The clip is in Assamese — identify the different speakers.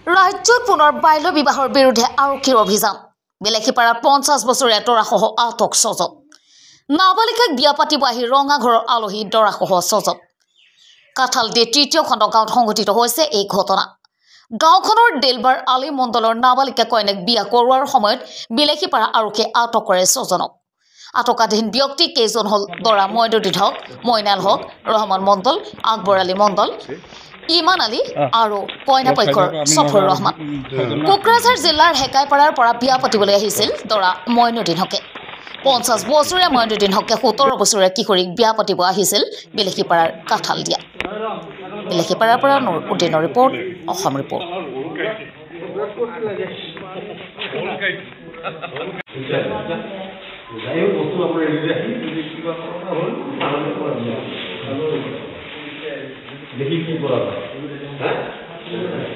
Speaker 1: ৰাজ্যত পুনৰ বাল্য বিবাহৰ বিৰুদ্ধে আৰক্ষীৰ অভিযান বেলেখীপাৰাত 50 বছৰীয়া দৰাসহ আটক 6 জন নাবালিকাক বিয়া পাতিব আহি ৰঙাঘৰৰ আলহী দৰাসহ 6 জন কাঠালদি তৃতীয় খণ্ড গাঁৱত সংঘটিত হৈছে এই ঘটনা গাঁওখনৰ দেলবাৰ আলী মণ্ডলৰ নাবালিকা কন্যাক বিয়া কৰোৱাৰ সময়ত বেলেখীপাৰা আৰক্ষীয়ে আটক কৰে 6 জনক আটকাধীন ব্যক্তি কেইজন হল দৰা মইনুদ্দিন হক মইনাল হক ৰহমান মণ্ডল আকবৰ আলী মণ্ডল ইমান আলী আৰু কইনা পক্ষৰ সফৰ ৰহমান কোকৰাঝাৰ জিলাৰ হেকাইপাৰাৰ পৰা বিয়া পাতিবলৈ আহিছিল দৰা মইনুদ্দিন হকে 50 বছৰীয়া মইনুদ্দিন হকে 17 বছৰীয়া কিশোৰীক বিয়া পাতিব আহিছিল বেলেখীপাৰাৰ কাঠাল দিয়া বেলেখীপাৰাৰ পৰা নুৰুদ্দিনৰ ৰিপৰ্ট অসম ৰিপৰ্ট
Speaker 2: দেখি কি কৰা হয়